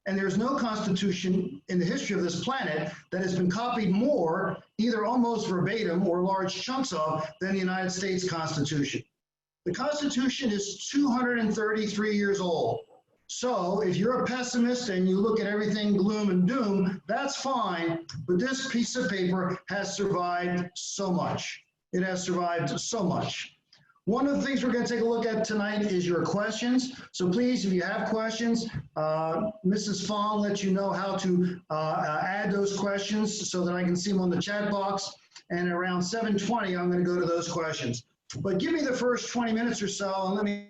And there's no constitution in the history of this planet that has been copied more, either almost verbatim or large chunks of, than the United States Constitution. The Constitution is 233 years old. So if you're a pessimist and you look at everything gloom and doom, that's fine, but this piece of paper has survived so much. It has survived so much. One of the things we're going to take a look at tonight is your questions. So please, if you have questions, Mrs. Fong let you know how to add those questions so that I can see them on the chat box. And around 7:20, I'm going to go to those questions. But give me the first 20 minutes or so and let me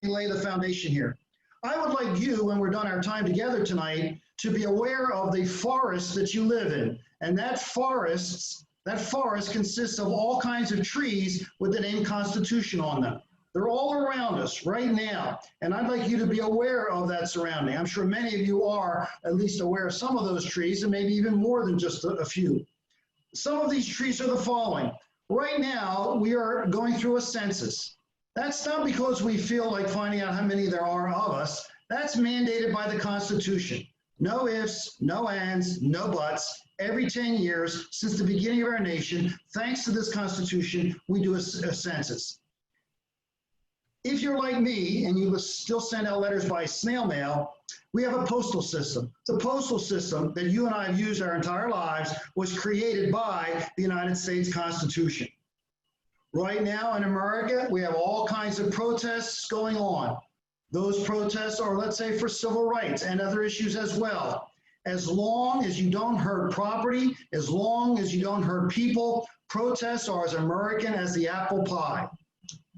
lay the foundation here. I would like you, when we're done our time together tonight, to be aware of the forest that you live in. And that forest consists of all kinds of trees with the name Constitution on them. They're all around us right now. And I'd like you to be aware of that surrounding. I'm sure many of you are at least aware of some of those trees and maybe even more than just a few. Some of these trees are the following. Right now, we are going through a census. That's not because we feel like finding out how many there are of us. That's mandated by the Constitution. No ifs, no ands, no buts. Every 10 years since the beginning of our nation, thanks to this Constitution, we do a census. If you're like me and you still send out letters by snail mail, we have a postal system. The postal system that you and I have used our entire lives was created by the United States Constitution. Right now in America, we have all kinds of protests going on. Those protests are, let's say, for civil rights and other issues as well. As long as you don't hurt property, as long as you don't hurt people, protests are as American as the apple pie.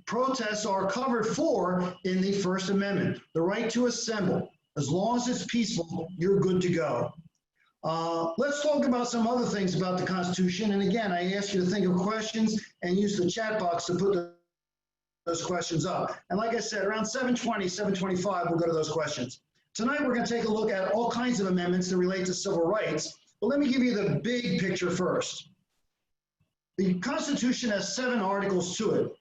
Protests are covered for in the First Amendment, the right to assemble. As long as it's peaceful, you're good to go. Let's talk about some other things about the Constitution. And again, I ask you to think of questions and use the chat box to put those questions up. And like I said, around 7:20, 7:25, we'll go to those questions. Tonight, we're going to take a look at all kinds of amendments that relate to civil rights. But let me give you the big picture first. The Constitution has 7 articles to it.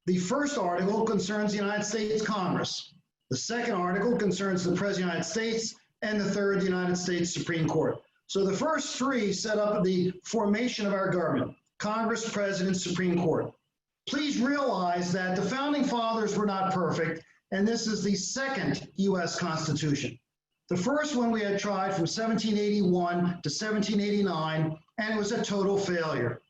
The first article concerns the United States Congress. The second article concerns the President of the United States, and the third, the United States Supreme Court. So the first 3 set up the formation of our government: Congress, President, Supreme Court. Please realize that the Founding Fathers were not perfect, and this is the second U.S. Constitution. The first one we had tried from 1781 to 1789, and it was a total failure.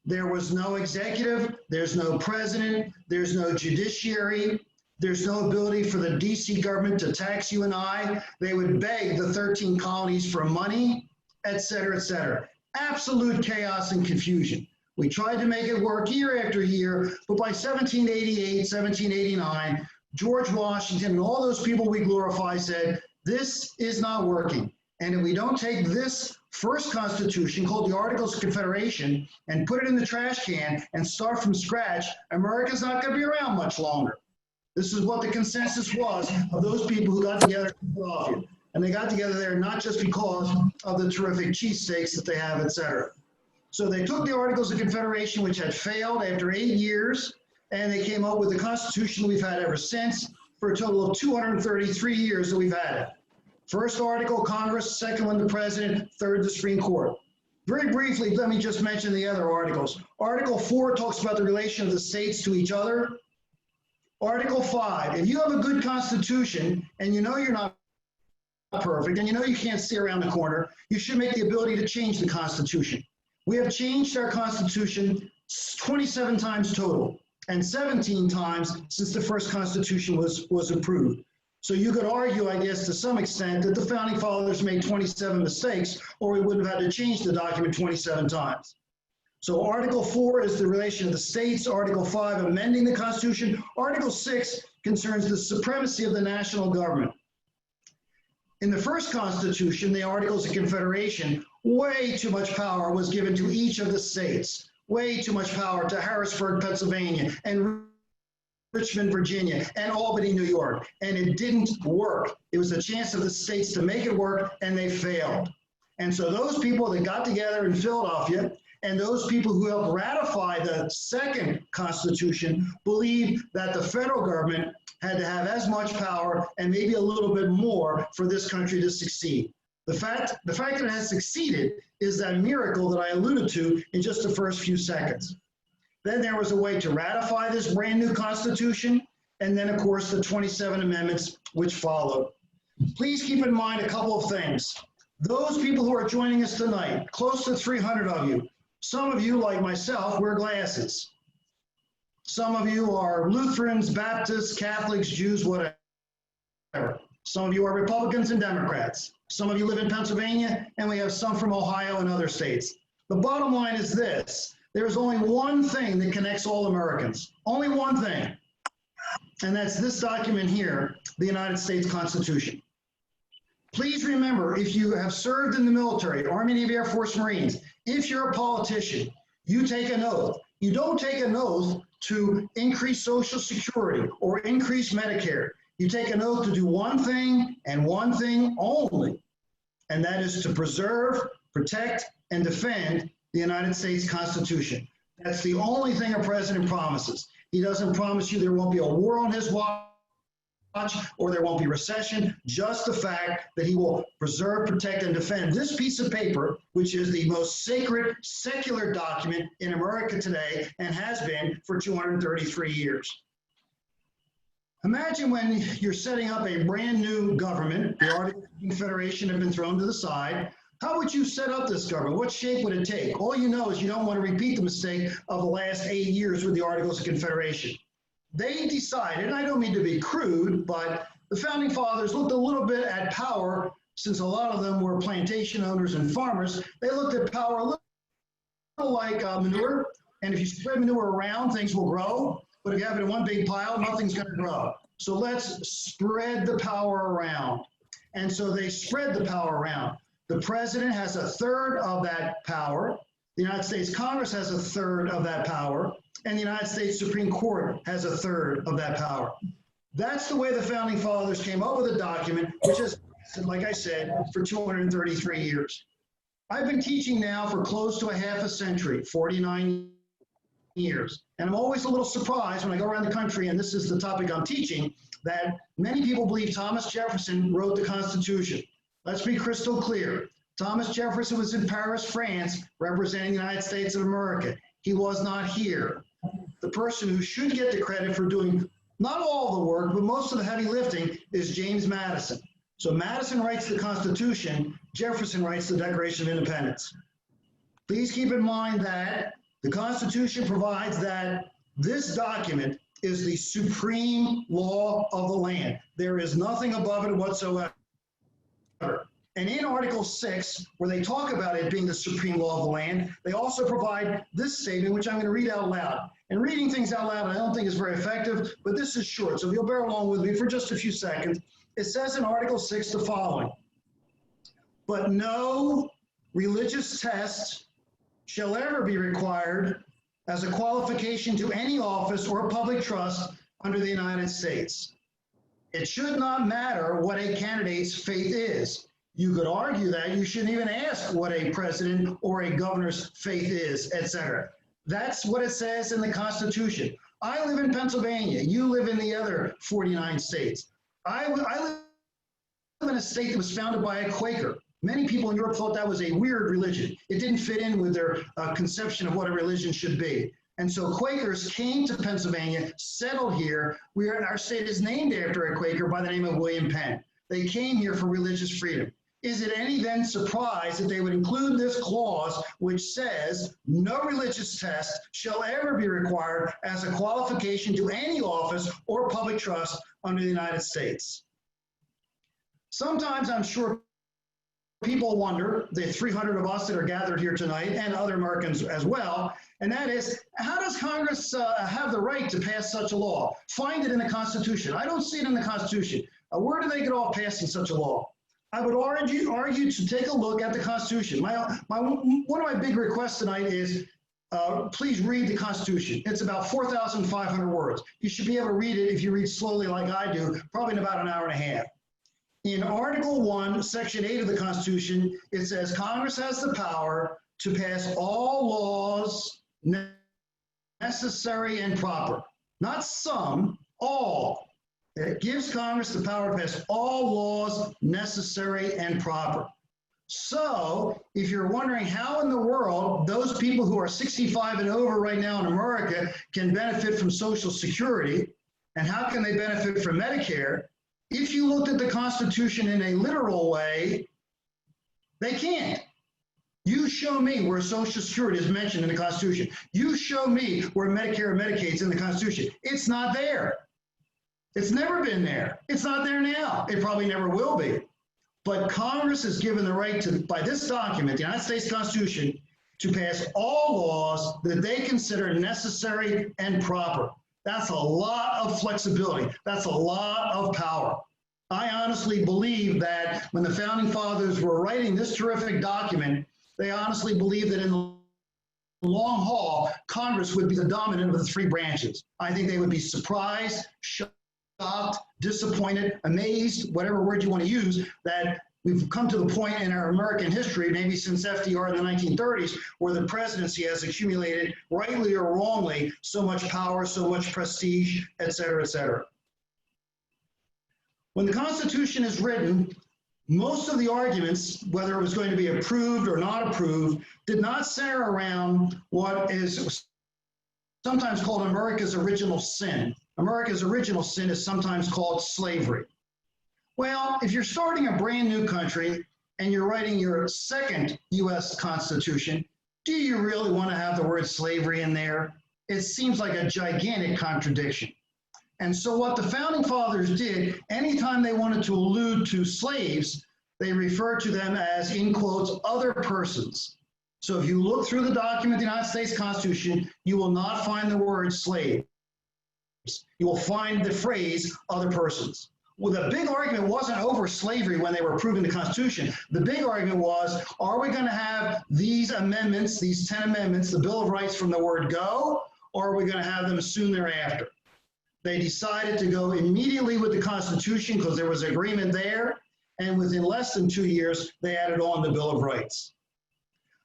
There was no executive, there's no president, there's no judiciary, there's no ability for the DC government to tax you and I. They would beg the 13 colonies for money, et cetera, et cetera. Absolute chaos and confusion. We tried to make it work year after year, but by 1788, 1789, George Washington and all those people we glorify said, this is not working. And if we don't take this first Constitution, called the Articles of Confederation, and put it in the trash can and start from scratch, America's not going to be around much longer. This is what the consensus was of those people who got together in Philadelphia. And they got together there not just because of the terrific cheesesteaks that they have, et cetera. So they took the Articles of Confederation, which had failed after 8 years, and they came up with the Constitution we've had ever since, for a total of 233 years that we've had it. First article, Congress; second one, the President; third, the Supreme Court. Very briefly, let me just mention the other articles. Article 4 talks about the relation of the states to each other. Article 5, if you have a good Constitution and you know you're not perfect and you know you can't see around the corner, you should make the ability to change the Constitution. We have changed our Constitution 27 times total, and 17 times since the first Constitution was approved. So you could argue, I guess, to some extent that the Founding Fathers made 27 mistakes, or we wouldn't have had to change the document 27 times. So Article 4 is the relation of the states. Article 5, amending the Constitution. Article 6 concerns the supremacy of the national government. In the first Constitution, the Articles of Confederation, way too much power was given to each of the states. Way too much power to Harrisburg, Pennsylvania, and Richmond, Virginia, and Albany, New York. And it didn't work. It was a chance of the states to make it work, and they failed. And so those people that got together in Philadelphia, and those people who helped ratify the second Constitution believed that the federal government had to have as much power and maybe a little bit more for this country to succeed. The fact that it has succeeded is that miracle that I alluded to in just the first few seconds. Then there was a way to ratify this brand new Constitution, and then, of course, the 27 amendments which followed. Please keep in mind a couple of things. Those people who are joining us tonight, close to 300 of you, some of you, like myself, wear glasses. Some of you are Lutherans, Baptists, Catholics, Jews, whatever. Some of you are Republicans and Democrats. Some of you live in Pennsylvania, and we have some from Ohio and other states. The bottom line is this. There's only one thing that connects all Americans. Only one thing. And that's this document here, the United States Constitution. Please remember, if you have served in the military, Army, Navy, Air Force, Marines, if you're a politician, you take an oath. You don't take an oath to increase Social Security or increase Medicare. You take an oath to do one thing and one thing only, and that is to preserve, protect, and defend the United States Constitution. That's the only thing a president promises. He doesn't promise you there won't be a war on his watch or there won't be recession, just the fact that he will preserve, protect, and defend this piece of paper, which is the most sacred secular document in America today and has been for 233 years. Imagine when you're setting up a brand new government, the Articles of Confederation have been thrown to the side. How would you set up this government? What shape would it take? All you know is you don't want to repeat the mistake of the last 8 years with the Articles of Confederation. They decided, and I don't mean to be crude, but the Founding Fathers looked a little bit at power, since a lot of them were plantation owners and farmers. They looked at power a little like manure, and if you spread manure around, things will grow. But if you have it in one big pile, nothing's going to grow. So let's spread the power around. And so they spread the power around. The president has a third of that power. The United States Congress has a third of that power. And the United States Supreme Court has a third of that power. That's the way the Founding Fathers came up with a document, which is, like I said, for 233 years. I've been teaching now for close to a half a century, 49 years. And I'm always a little surprised when I go around the country, and this is the topic I'm teaching, that many people believe Thomas Jefferson wrote the Constitution. Let's be crystal clear. Thomas Jefferson was in Paris, France, representing the United States of America. He was not here. The person who should get the credit for doing not all the work, but most of the heavy lifting is James Madison. So Madison writes the Constitution, Jefferson writes the Declaration of Independence. Please keep in mind that the Constitution provides that this document is the supreme law of the land. There is nothing above it whatsoever. And in Article 6, where they talk about it being the supreme law of the land, they also provide this statement, which I'm going to read out loud. And reading things out loud, I don't think is very effective, but this is short, so if you'll bear along with me for just a few seconds. It says in Article 6 the following: but no religious test shall ever be required as a qualification to any office or public trust under the United States. It should not matter what a candidate's faith is. You could argue that you shouldn't even ask what a president or a governor's faith is, etc. That's what it says in the Constitution. I live in Pennsylvania. You live in the other 49 states. I live in a state that was founded by a Quaker. Many people in Europe thought that was a weird religion. It didn't fit in with their conception of what a religion should be. And so Quakers came to Pennsylvania, settled here. Our state is named after a Quaker by the name of William Penn. They came here for religious freedom. Is it any then surprise that they would include this clause which says no religious test shall ever be required as a qualification to any office or public trust under the United States? Sometimes I'm sure people wonder, the 300 of us that are gathered here tonight and other Americans as well, and that is, how does Congress have the right to pass such a law? Find it in the Constitution. I don't see it in the Constitution. Where do they get off passing such a law? I would argue to take a look at the Constitution. One of my big requests tonight is please read the Constitution. It's about 4,500 words. You should be able to read it if you read slowly like I do, probably in about an hour and a half. In Article 1, Section 8 of the Constitution, it says Congress has the power to pass all laws necessary and proper. Not some, all. It gives Congress the power to pass all laws necessary and proper. So, if you're wondering how in the world those people who are 65 and over right now in America can benefit from Social Security, and how can they benefit from Medicare, if you looked at the Constitution in a literal way, they can't. You show me where Social Security is mentioned in the Constitution. You show me where Medicare and Medicaid is in the Constitution. It's not there. It's never been there. It's not there now. It probably never will be. But Congress is given the right to, by this document, the United States Constitution, to pass all laws that they consider necessary and proper. That's a lot of flexibility. That's a lot of power. I honestly believe that when the Founding Fathers were writing this terrific document, they honestly believed that in the long haul, Congress would be the dominant of the three branches. I think they would be surprised, shocked, disappointed, amazed, whatever word you want to use, that we've come to the point in our American history, maybe since FDR in the 1930s, where the presidency has accumulated, rightly or wrongly, so much power, so much prestige, et cetera, et cetera. When the Constitution is written, most of the arguments, whether it was going to be approved or not approved, did not center around what is sometimes called America's original sin. America's original sin is sometimes called slavery. Well, if you're starting a brand new country and you're writing your second U.S. Constitution, do you really want to have the word slavery in there? It seems like a gigantic contradiction. And so what the Founding Fathers did, anytime they wanted to allude to slaves, they referred to them as, in quotes, other persons. So if you look through the document, the United States Constitution, you will not find the word slave. You will find the phrase other persons. Well, the big argument wasn't over slavery when they were approving the Constitution. The big argument was, are we going to have these amendments, these 10 amendments, the Bill of Rights from the word go, or are we going to have them soon thereafter? They decided to go immediately with the Constitution because there was agreement there, and within less than 2 years, they added on the Bill of Rights.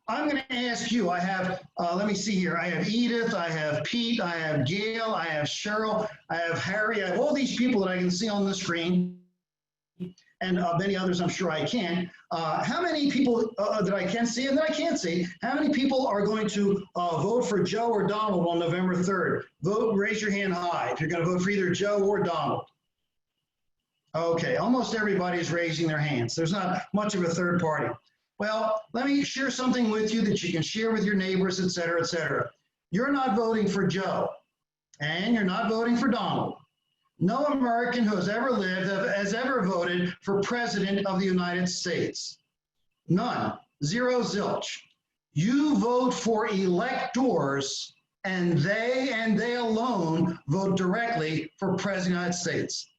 I'm going to ask you, I have, let me see here, I have Edith, I have Pete, I have Gail, I have Cheryl, I have Harry, I have all these people that I can see on the screen, and many others I'm sure I can. How many people that I can see and that I can't see, how many people are going to vote for Joe or Donald on November 3rd? Vote, raise your hand high if you're going to vote for either Joe or Donald. Okay, almost everybody is raising their hands. There's not much of a third party. Well, let me share something with you that you can share with your neighbors, et cetera, et cetera. You're not voting for Joe, and you're not voting for Donald. No American who has ever lived has ever voted for President of the United States. None. Zero, zilch. You vote for electors, and they alone vote directly for President of the United States.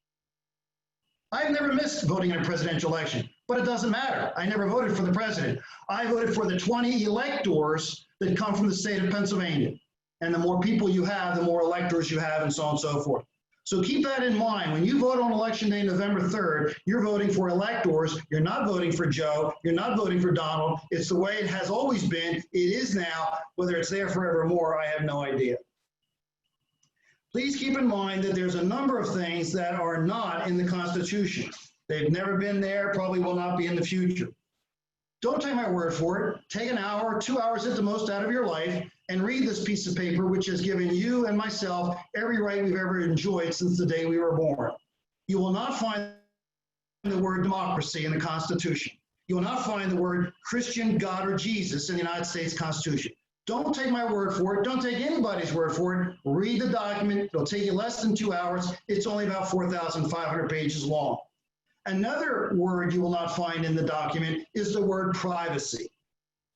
I've never missed voting in a presidential election, but it doesn't matter. I never voted for the president. I voted for the 20 electors that come from the state of Pennsylvania. And the more people you have, the more electors you have, and so on and so forth. So keep that in mind. When you vote on Election Day, November 3rd, you're voting for electors. You're not voting for Joe. You're not voting for Donald. It's the way it has always been. It is now. Whether it's there forevermore, I have no idea. Please keep in mind that there's a number of things that are not in the Constitution. They've never been there, probably will not be in the future. Don't take my word for it. Take an hour, 2 hours at the most out of your life and read this piece of paper, which has given you and myself every right we've ever enjoyed since the day we were born. You will not find the word democracy in the Constitution. You will not find the word Christian, God, or Jesus in the United States Constitution. Don't take my word for it. Don't take anybody's word for it. Read the document. It'll take you less than 2 hours. It's only about 4,500 pages long. Another word you will not find in the document is the word privacy.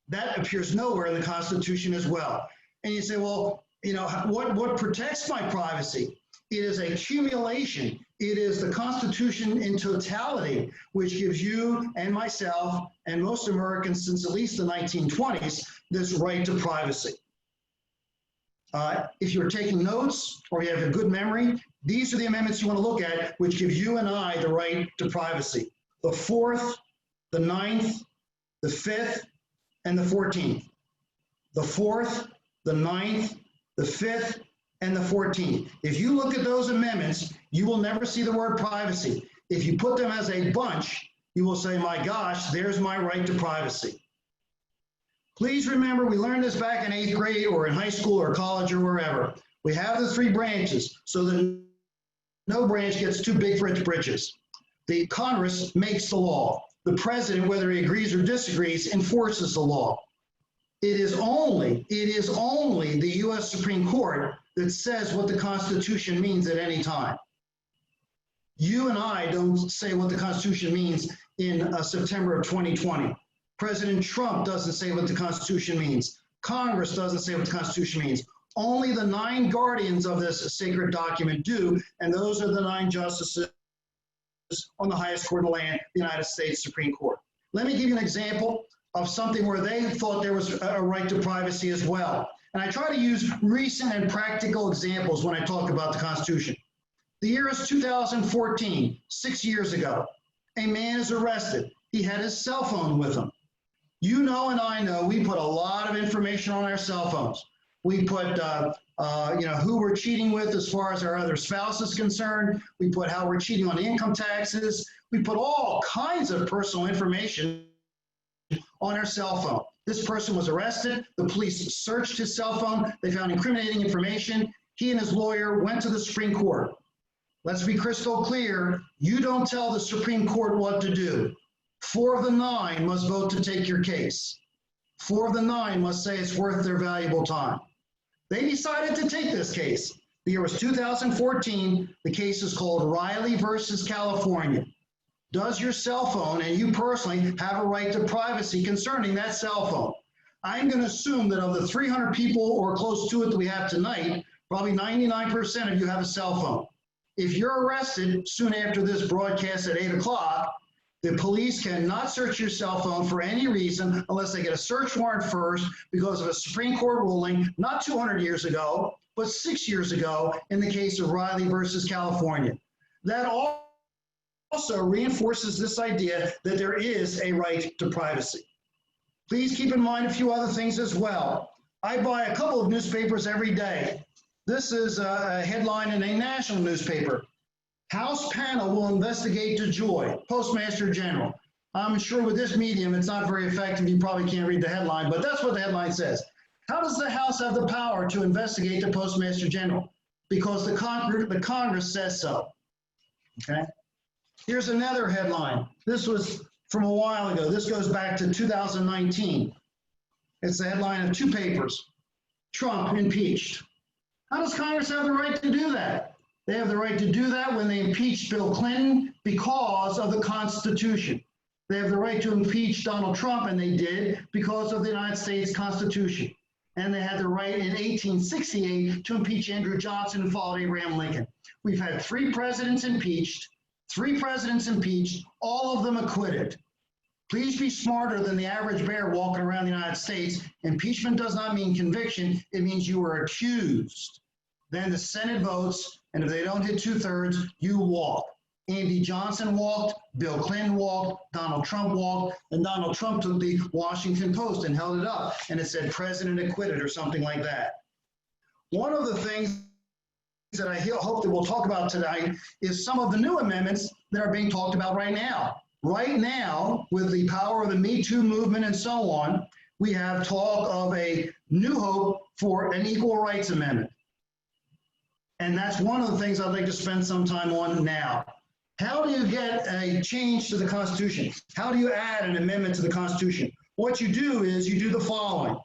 That appears nowhere in the Constitution as well. And you say, well, you know, what protects my privacy? It is a accumulation. It is the Constitution in totality, which gives you and myself and most Americans since at least the 1920s this right to privacy. If you're taking notes or you have a good memory, these are the amendments you want to look at, which gives you and I the right to privacy. The 4th, the 9th, the 5th, and the 14th. The 4th, the 9th, the 5th, and the 14th. If you look at those amendments, you will never see the word privacy. If you put them as a bunch, you will say, my gosh, there's my right to privacy. Please remember, we learned this back in 8th grade or in high school or college or wherever. We have the 3 branches so that no branch gets too big for its britches. The Congress makes the law. The president, whether he agrees or disagrees, enforces the law. It is only the U.S. Supreme Court that says what the Constitution means at any time. You and I don't say what the Constitution means in September of 2020. President Trump doesn't say what the Constitution means. Congress doesn't say what the Constitution means. Only the 9 guardians of this sacred document do, and those are the 9 justices on the highest court of the land, the United States Supreme Court. Let me give you an example of something where they thought there was a right to privacy as well. And I try to use recent and practical examples when I talk about the Constitution. The year is 2014, 6 years ago. A man is arrested. He had his cell phone with him. You know and I know we put a lot of information on our cell phones. We put who we're cheating with as far as our other spouse is concerned. We put how we're cheating on the income taxes. We put all kinds of personal information on our cell phone. This person was arrested. The police searched his cell phone. They found incriminating information. He and his lawyer went to the Supreme Court. Let's be crystal clear. You don't tell the Supreme Court what to do. 4 of the 9 must vote to take your case. 4 of the 9 must say it's worth their valuable time. They decided to take this case. The year was 2014. The case is called Riley versus California. Does your cell phone and you personally have a right to privacy concerning that cell phone? I'm going to assume that of the 300 people or close to it that we have tonight, probably 99% of you have a cell phone. If you're arrested soon after this broadcast at 8 o'clock, the police cannot search your cell phone for any reason unless they get a search warrant first because of a Supreme Court ruling not 200 years ago, but 6 years ago in the case of Riley versus California. That also reinforces this idea that there is a right to privacy. Please keep in mind a few other things as well. I buy a couple of newspapers every day. This is a headline in a national newspaper. House panel will investigate DeJoy, Postmaster General. I'm sure with this medium, it's not very effective. You probably can't read the headline, but that's what the headline says. How does the House have the power to investigate the Postmaster General? Because the Congress says so. Okay. Here's another headline. This was from a while ago. This goes back to 2019. It's the headline of 2 papers. Trump impeached. How does Congress have the right to do that? They have the right to do that when they impeached Bill Clinton because of the Constitution. They have the right to impeach Donald Trump, and they did because of the United States Constitution. And they had the right in 1868 to impeach Andrew Johnson and followed Abraham Lincoln. We've had 3 presidents impeached, all of them acquitted. Please be smarter than the average bear walking around the United States. Impeachment does not mean conviction. It means you were accused. Then the Senate votes, and if they don't hit 2/3, you walk. Andy Johnson walked, Bill Clinton walked, Donald Trump walked, and Donald Trump took the Washington Post and held it up, and it said President acquitted or something like that. One of the things that I hope that we'll talk about tonight is some of the new amendments that are being talked about right now. Right now, with the power of the Me Too movement and so on, we have talk of a new hope for an equal rights amendment. And that's one of the things I'd like to spend some time on now. How do you get a change to the Constitution? How do you add an amendment to the Constitution? What you do is you do the following.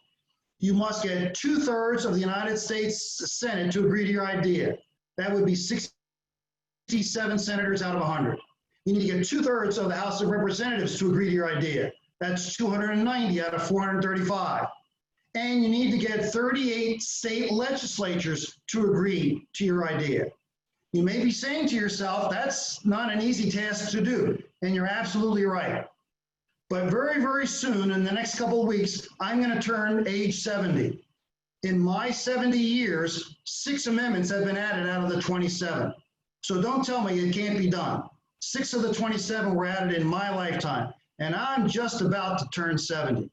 You must get 2/3 of the United States Senate to agree to your idea. That would be 67 senators out of 100. You need to get 2/3 of the House of Representatives to agree to your idea. That's 290 out of 435. And you need to get 38 state legislatures to agree to your idea. You may be saying to yourself, that's not an easy task to do, and you're absolutely right. But very, very soon, in the next couple of weeks, I'm going to turn age 70. In my 70 years, 6 amendments have been added out of the 27. So don't tell me it can't be done. 6 of the 27 were added in my lifetime, and I'm just about to turn 70.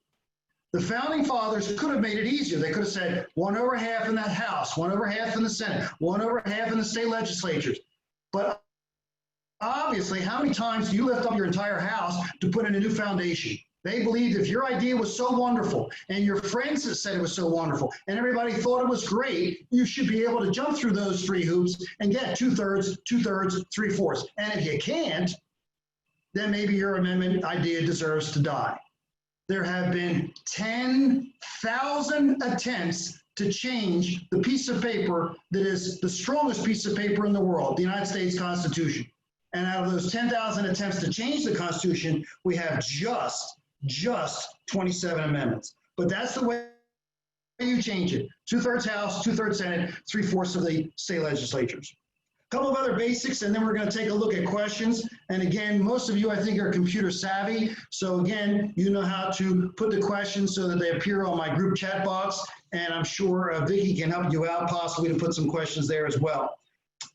The founding fathers could have made it easier. They could have said 1/2 in that House, 1/2 in the Senate, 1/2 in the state legislatures. But obviously, how many times do you lift up your entire house to put in a new foundation? They believed if your idea was so wonderful and your friends said it was so wonderful and everybody thought it was great, you should be able to jump through those 3 hoops and get 2/3, 3/4. And if you can't, then maybe your amendment idea deserves to die. There have been 10,000 attempts to change the piece of paper that is the strongest piece of paper in the world, the United States Constitution. And out of those 10,000 attempts to change the Constitution, we have just 27 amendments. But that's the way you change it. 2/3 House, 2/3 Senate, 3/4 of the state legislatures. A couple of other basics, and then we're going to take a look at questions. And again, most of you, I think, are computer savvy. So again, you know how to put the questions so that they appear on my group chat box. And I'm sure Vicki can help you out, possibly to put some questions there as well.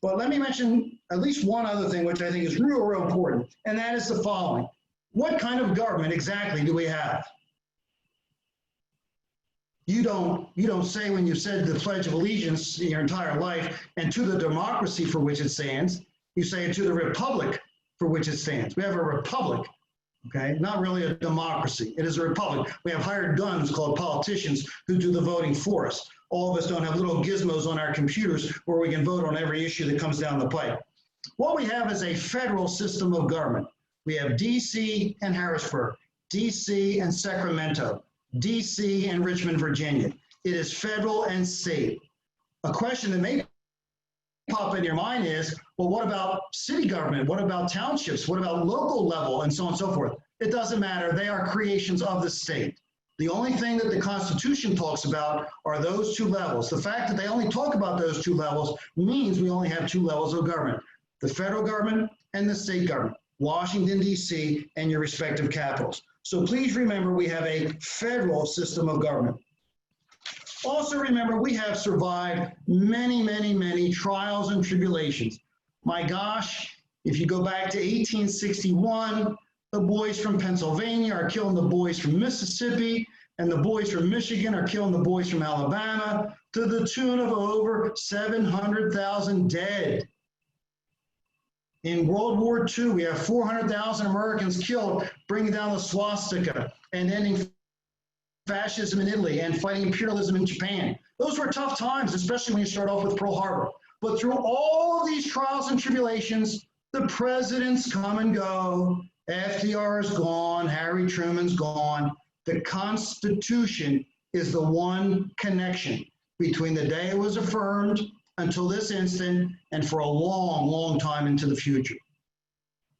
But let me mention at least one other thing, which I think is real important, and that is the following. What kind of government exactly do we have? You don't say when you said the Pledge of Allegiance your entire life and to the democracy for which it stands, you say to the republic for which it stands. We have a republic, okay? Not really a democracy. It is a republic. We have hired guns called politicians who do the voting for us. All of us don't have little gizmos on our computers where we can vote on every issue that comes down the pipe. What we have is a federal system of government. We have DC and Harrisburg, DC and Sacramento, DC and Richmond, Virginia. It is federal and state. A question that may pop in your mind is, well, what about city government? What about townships? What about local level and so on and so forth? It doesn't matter. They are creations of the state. The only thing that the Constitution talks about are those 2 levels. The fact that they only talk about those 2 levels means we only have 2 levels of government, the federal government and the state government, Washington, D.C., and your respective capitals. So please remember we have a federal system of government. Also remember we have survived many trials and tribulations. My gosh, if you go back to 1861, the boys from Pennsylvania are killing the boys from Mississippi, and the boys from Michigan are killing the boys from Alabama, to the tune of over 700,000 dead. In World War II, we have 400,000 Americans killed, bringing down the swastika and ending fascism in Italy and fighting imperialism in Japan. Those were tough times, especially when you start off with Pearl Harbor. But through all of these trials and tribulations, the presidents come and go. FDR is gone, Harry Truman's gone. The Constitution is the one connection between the day it was affirmed until this instant and for a long time into the future.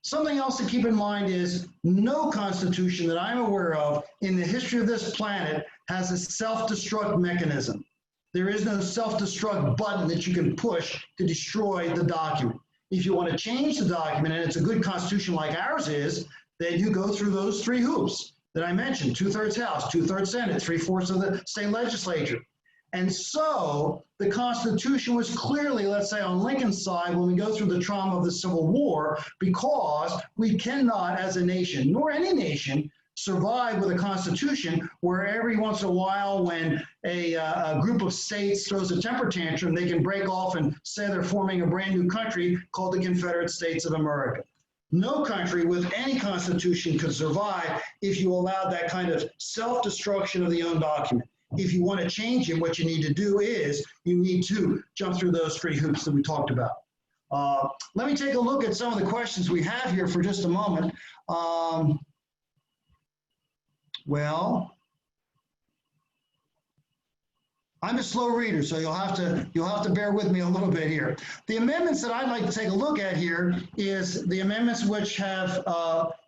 Something else to keep in mind is no constitution that I'm aware of in the history of this planet has a self-destruct mechanism. There is no self-destruct button that you can push to destroy the document. If you want to change the document, and it's a good constitution like ours is, then you go through those 3 hoops that I mentioned, 2/3 House, 2/3 Senate, 3/4 of the state legislature. And so the Constitution was clearly, let's say, on Lincoln's side when we go through the trauma of the Civil War, because we cannot, as a nation, nor any nation, survive with a Constitution where every once in a while when a group of states throws a temper tantrum, they can break off and say they're forming a brand new country called the Confederate States of America. No country with any constitution could survive if you allowed that kind of self-destruction of the own document. If you want to change it, what you need to do is you need to jump through those 3 hoops that we talked about. Let me take a look at some of the questions we have here for just a moment. Well, I'm a slow reader, so you'll have to bear with me a little bit here. The amendments that I'd like to take a look at here is the amendments which have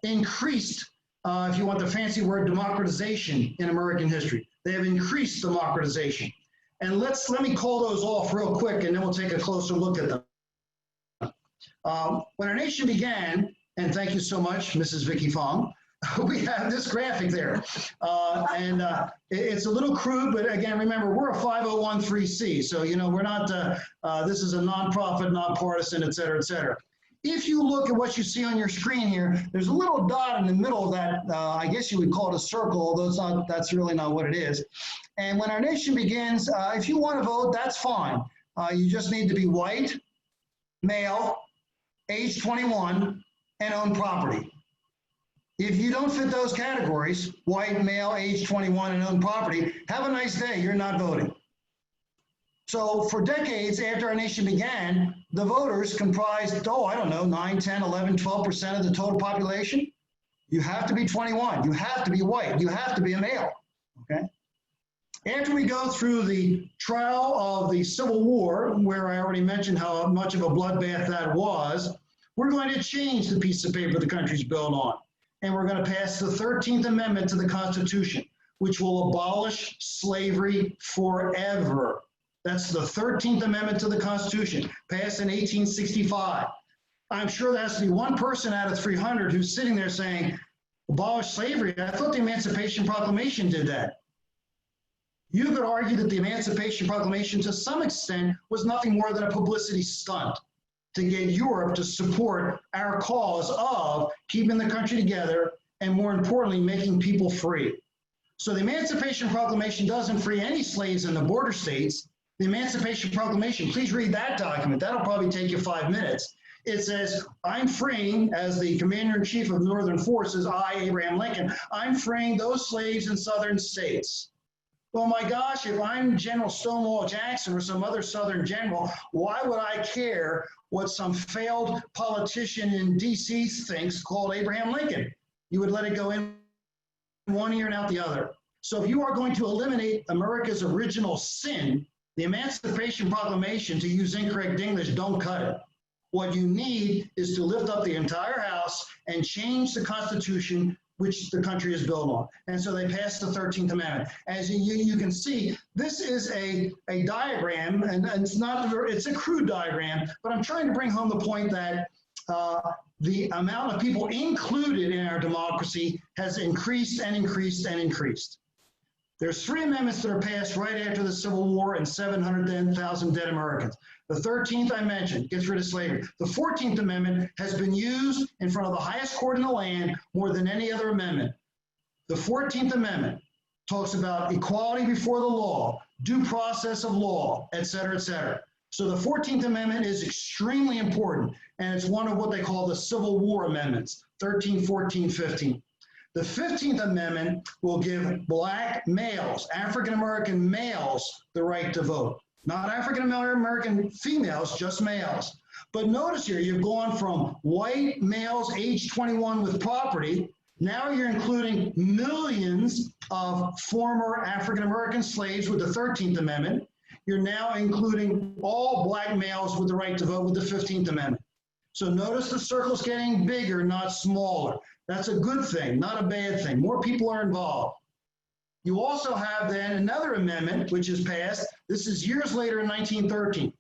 increased, if you want the fancy word, democratization in American history. They have increased democratization. And let me call those off real quick, and then we'll take a closer look at them. When our nation began, and thank you so much, Mrs. Vicky Fong, we have this graphic there. It's a little crude, but again, remember, we're a 501(c)(3), so, you know, we're not, this is a nonprofit, nonpartisan, et cetera, et cetera. If you look at what you see on your screen here, there's a little dot in the middle of that, I guess you would call it a circle, although that's really not what it is. And when our nation begins, if you want to vote, that's fine. You just need to be white, male, age 21, and own property. If you don't fit those categories, white, male, age 21, and own property, have a nice day, you're not voting. So for decades after our nation began, the voters comprised, I don't know, 9, 10, 11, 12% of the total population. You have to be 21, you have to be white, you have to be a male, okay? After we go through the trial of the Civil War, where I already mentioned how much of a bloodbath that was, we're going to change the piece of paper the country's built on. And we're going to pass the 13th Amendment to the Constitution, which will abolish slavery forever. That's the 13th Amendment to the Constitution, passed in 1865. I'm sure there has to be one person out of 300 who's sitting there saying, abolish slavery. I thought the Emancipation Proclamation did that. You could argue that the Emancipation Proclamation, to some extent, was nothing more than a publicity stunt to get Europe to support our cause of keeping the country together and, more importantly, making people free. So the Emancipation Proclamation doesn't free any slaves in the border states. The Emancipation Proclamation, please read that document. That'll probably take you 5 minutes. It says, I'm freeing, as the Commander-in-Chief of Northern Forces, I, Abraham Lincoln, I'm freeing those slaves in southern states. Well, my gosh, if I'm General Stonewall Jackson or some other Southern general, why would I care what some failed politician in D.C. thinks called Abraham Lincoln? You would let it go in one ear and out the other. So if you are going to eliminate America's original sin, the Emancipation Proclamation, to use incorrect English, don't cut it. What you need is to lift up the entire House and change the Constitution which the country is built on. And so they passed the 13th Amendment. As you can see, this is a diagram, and it's a crude diagram, but I'm trying to bring home the point that the amount of people included in our democracy has increased and increased and increased. There's 3 amendments that are passed right after the Civil War and 710,000 dead Americans. The 13th I mentioned, gets rid of slavery. The 14th Amendment has been used in front of the highest court in the land more than any other amendment. The 14th Amendment talks about equality before the law, due process of law, et cetera, et cetera. So the 14th Amendment is extremely important, and it's one of what they call the Civil War amendments, 13, 14, 15. The 15th Amendment will give black males, African-American males, the right to vote. Not African-American females, just males. But notice here, you've gone from white males age 21 with property. Now you're including millions of former African-American slaves with the 13th Amendment. You're now including all black males with the right to vote with the 15th Amendment. So notice the circle's getting bigger, not smaller. That's a good thing, not a bad thing. More people are involved. You also have then another amendment which is passed. This is years later in 1913.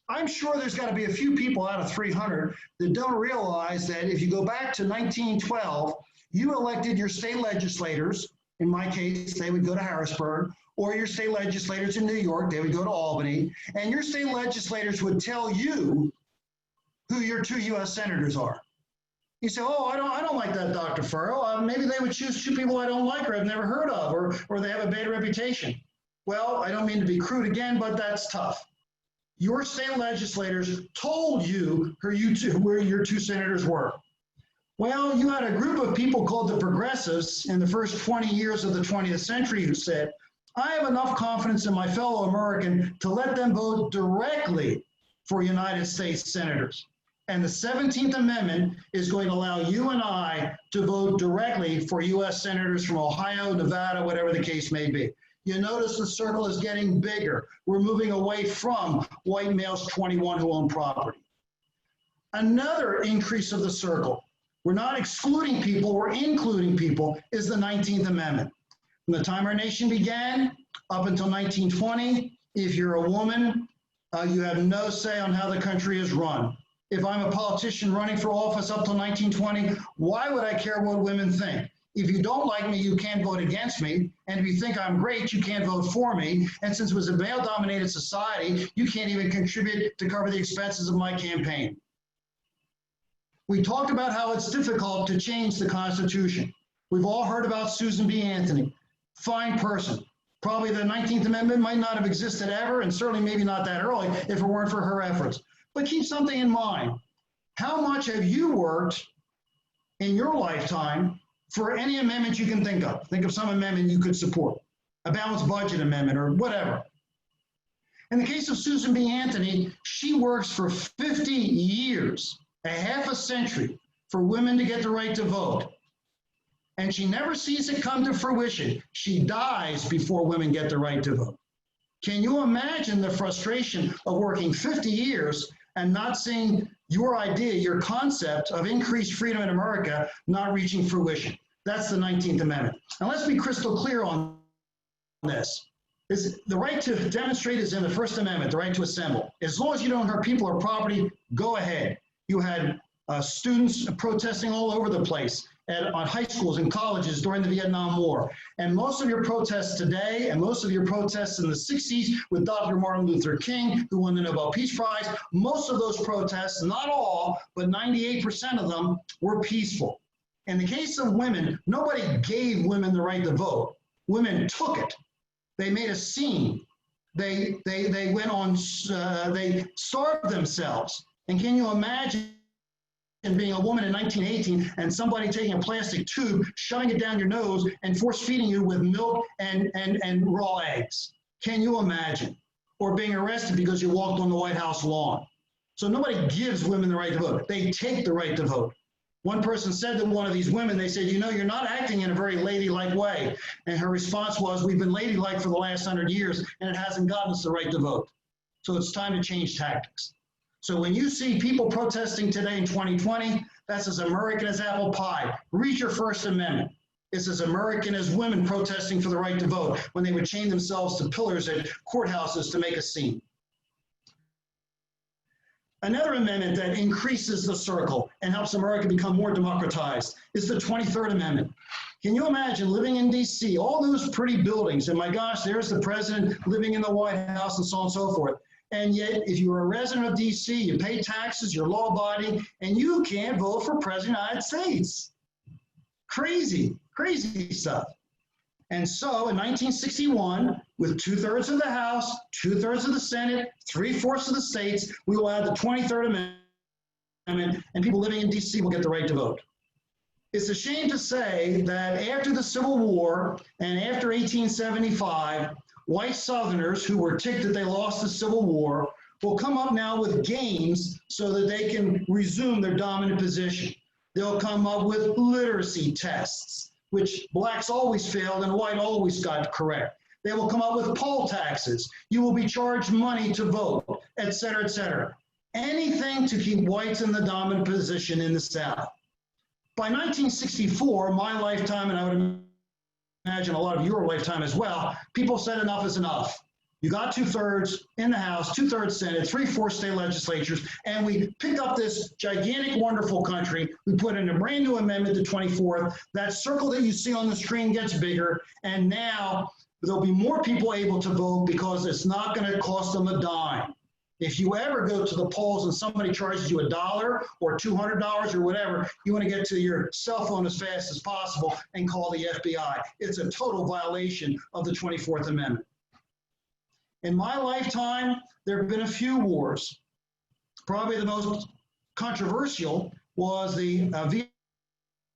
I'm sure there's got to be a few people out of 300 that don't realize that if you go back to 1912, you elected your state legislators. In my case, they would go to Harrisburg, or your state legislators in New York, they would go to Albany, and your state legislators would tell you who your 2 U.S. senators are. You say, oh, I don't like that Dr. Ferro. Maybe they would choose 2 people I don't like or I've never heard of, or they have a bad reputation. Well, I don't mean to be crude again, but that's tough. Your state legislators told you where your 2 senators were. Well, you had a group of people called the Progressives in the first 20 years of the 20th century who said, I have enough confidence in my fellow American to let them vote directly for United States senators. And the 17th Amendment is going to allow you and I to vote directly for U.S. senators from Ohio, Nevada, whatever the case may be. You notice the circle is getting bigger. We're moving away from white males 21 who own property. Another increase of the circle, we're not excluding people, we're including people, is the 19th Amendment. From the time our nation began up until 1920, if you're a woman, you have no say on how the country is run. If I'm a politician running for office up till 1920, why would I care what women think? If you don't like me, you can't vote against me. And if you think I'm great, you can't vote for me. And since it was a male-dominated society, you can't even contribute to cover the expenses of my campaign. We talked about how it's difficult to change the Constitution. We've all heard about Susan B. Anthony, fine person. Probably the 19th Amendment might not have existed ever, and certainly maybe not that early if it weren't for her efforts. But keep something in mind. How much have you worked in your lifetime for any amendment you can think of? Think of some amendment you could support, a balanced budget amendment or whatever. In the case of Susan B. Anthony, she works for 50 years, a half a century, for women to get the right to vote. And she never sees it come to fruition. She dies before women get the right to vote. Can you imagine the frustration of working 50 years and not seeing your idea, your concept of increased freedom in America not reaching fruition? That's the 19th Amendment. And let's be crystal clear on this. The right to demonstrate is in the First Amendment, the right to assemble. As long as you don't hurt people or property, go ahead. You had students protesting all over the place on high schools and colleges during the Vietnam War. And most of your protests today and most of your protests in the 60s with Dr. Martin Luther King, who won the Nobel Peace Prize, most of those protests, not all, but 98% of them were peaceful. In the case of women, nobody gave women the right to vote. Women took it. They made a scene. They went on, they starved themselves. And can you imagine being a woman in 1918 and somebody taking a plastic tube, shoving it down your nose and force feeding you with milk and raw eggs? Can you imagine? Or being arrested because you walked on the White House lawn. So nobody gives women the right to vote. They take the right to vote. One person said to one of these women, they said, you know, you're not acting in a very ladylike way. And her response was, we've been ladylike for the last 100 years and it hasn't gotten us the right to vote. So it's time to change tactics. So when you see people protesting today in 2020, that's as American as apple pie. Read your First Amendment. It's as American as women protesting for the right to vote when they would chain themselves to pillars at courthouses to make a scene. Another amendment that increases the circle and helps America become more democratized is the 23rd Amendment. Can you imagine living in DC, all those pretty buildings, and my gosh, there's the president living in the White House and so on and so forth. And yet, if you're a resident of DC, you pay taxes, you're law-abiding, and you can't vote for President of the United States. Crazy, crazy stuff. And so in 1961, with 2/3 of the House, 2/3 of the Senate, 3/4 of the states, we will add the 23rd Amendment, and people living in DC will get the right to vote. It's a shame to say that after the Civil War and after 1875, white Southerners who were ticked that they lost the Civil War will come up now with games so that they can resume their dominant position. They'll come up with literacy tests, which blacks always failed and white always got correct. They will come up with poll taxes. You will be charged money to vote, et cetera, et cetera. Anything to keep whites in the dominant position in the South. By 1964, my lifetime, and I would imagine a lot of your lifetime as well, people said enough is enough. You got 2/3 in the House, 2/3 Senate, 3/4 state legislatures, and we picked up this gigantic, wonderful country. We put in a brand new amendment, the 24th. That circle that you see on the screen gets bigger, and now there'll be more people able to vote because it's not going to cost them a dime. If you ever go to the polls and somebody charges you $1 or $200 or whatever, you want to get to your cell phone as fast as possible and call the FBI. It's a total violation of the 24th Amendment. In my lifetime, there have been a few wars. Probably the most controversial was the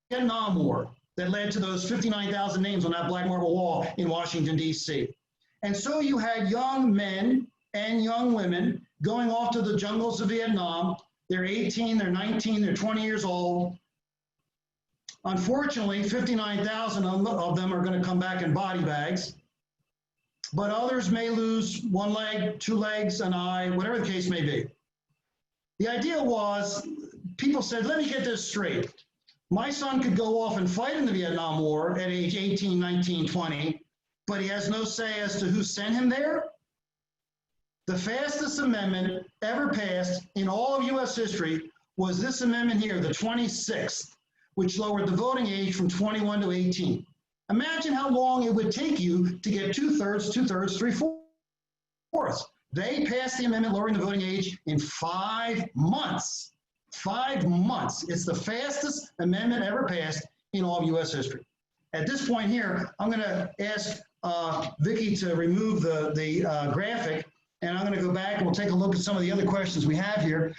Vietnam War that led to those 59,000 names on that black marble wall in Washington, D.C. And so you had young men and young women going off to the jungles of Vietnam. They're 18, they're 19, they're 20 years old. Unfortunately, 59,000 of them are going to come back in body bags. But others may lose one leg, two legs, an eye, whatever the case may be. The idea was, people said, let me get this straight. My son could go off and fight in the Vietnam War at age 18, 19, 20, but he has no say as to who sent him there. The fastest amendment ever passed in all of U.S. history was this amendment here, the 26th, which lowered the voting age from 21 to 18. Imagine how long it would take you to get 2/3, 3/4. They passed the amendment lowering the voting age in 5 months. 5 months. It's the fastest amendment ever passed in all of U.S. history. At this point here, I'm going to ask Vicki to remove the graphic, and I'm going to go back and we'll take a look at some of the other questions we have here.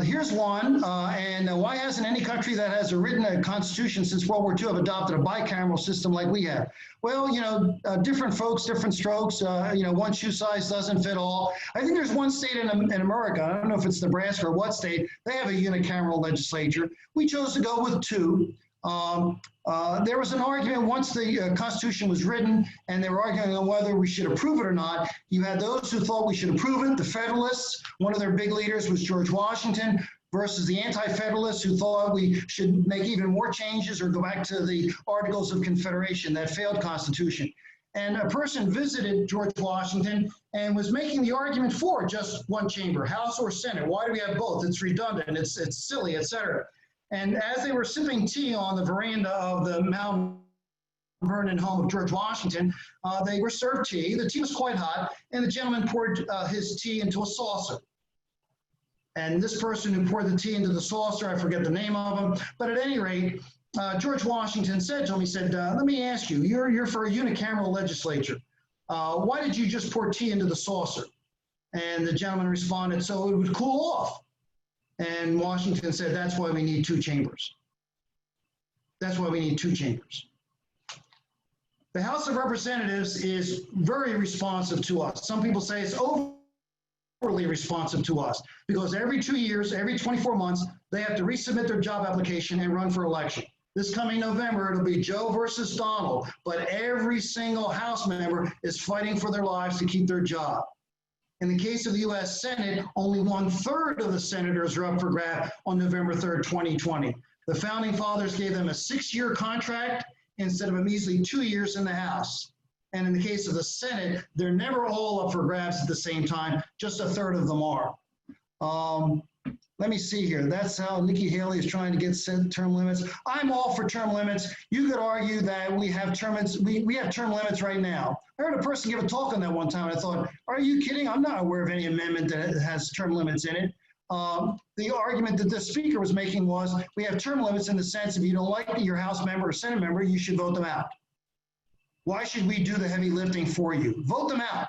Here's one, and why hasn't any country that has written a constitution since World War II have adopted a bicameral system like we have? Well, you know, different folks, different strokes, you know, one shoe size doesn't fit all. I think there's one state in America, I don't know if it's Nebraska or what state, they have a unicameral legislature. We chose to go with 2. There was an argument once the Constitution was written, and they were arguing on whether we should approve it or not. You had those who thought we should approve it, the Federalists. One of their big leaders was George Washington, versus the Anti-Federalists who thought we should make even more changes or go back to the Articles of Confederation, that failed Constitution. And a person visited George Washington and was making the argument for just one chamber, House or Senate. Why do we have both? It's redundant, it's silly, etc. And as they were sipping tea on the veranda of the Mount Vernon home of George Washington, they were served tea. The tea was quite hot, and the gentleman poured his tea into a saucer. And this person who poured the tea into the saucer, I forget the name of him, but at any rate, George Washington said to him, he said, let me ask you, you're for a unicameral legislature. Why did you just pour tea into the saucer? And the gentleman responded, so it would cool off. And Washington said, that's why we need 2 chambers. That's why we need 2 chambers. The House of Representatives is very responsive to us. Some people say it's overly responsive to us because every 2 years, every 24 months, they have to resubmit their job application and run for election. This coming November, it'll be Joe versus Donald, but every single House member is fighting for their lives to keep their job. In the case of the U.S. Senate, only 1/3 of the senators are up for grab on November 3rd, 2020. The Founding Fathers gave them a 6-year contract instead of a measly 2 years in the House. And in the case of the Senate, they're never all up for grabs at the same time, just 1/3 of them are. Let me see here. That's how Nikki Haley is trying to get term limits. I'm all for term limits. You could argue that we have term limits. We have term limits right now. I heard a person give a talk on that one time, and I thought, are you kidding? I'm not aware of any amendment that has term limits in it. The argument that the speaker was making was we have term limits in the sense if you don't like your House member or Senate member, you should vote them out. Why should we do the heavy lifting for you? Vote them out.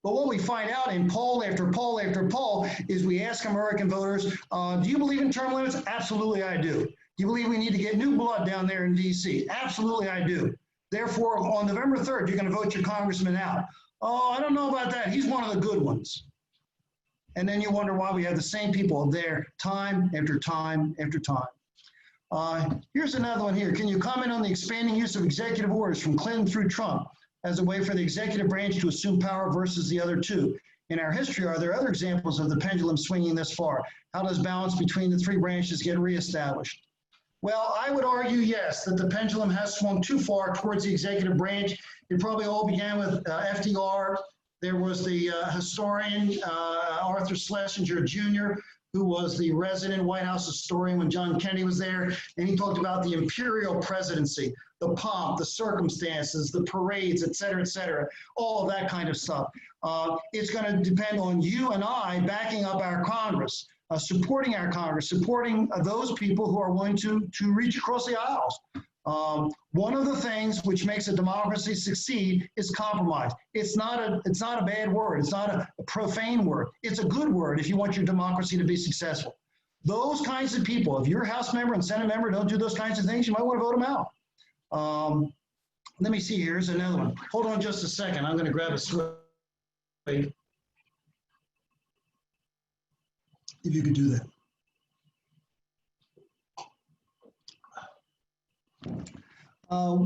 But what we find out in poll after poll after poll is we ask American voters, do you believe in term limits? Absolutely, I do. Do you believe we need to get new blood down there in D.C.? Absolutely, I do. Therefore, on November 3rd, you're going to vote your congressman out. Oh, I don't know about that. He's one of the good ones. And then you wonder why we have the same people there time after time after time. Here's another one here. Can you comment on the expanding use of executive orders from Clinton through Trump as a way for the executive branch to assume power versus the other 2? In our history, are there other examples of the pendulum swinging this far? How does balance between the 3 branches get reestablished? Well, I would argue, yes, that the pendulum has swung too far towards the executive branch. It probably all began with FDR. There was the historian, Arthur Schlesinger Jr., who was the resident White House historian when John Kennedy was there, and he talked about the imperial presidency, the pomp, the circumstances, the parades, et cetera, all of that kind of stuff. It's going to depend on you and I backing up our Congress, supporting our Congress, supporting those people who are willing to reach across the aisles. One of the things which makes a democracy succeed is compromise. It's not a bad word. It's not a profane word. It's a good word if you want your democracy to be successful. Those kinds of people, if your House member and Senate member don't do those kinds of things, you might want to vote them out. Let me see, here's another one. Hold on just a second. I'm going to grab a swig. If you could do that.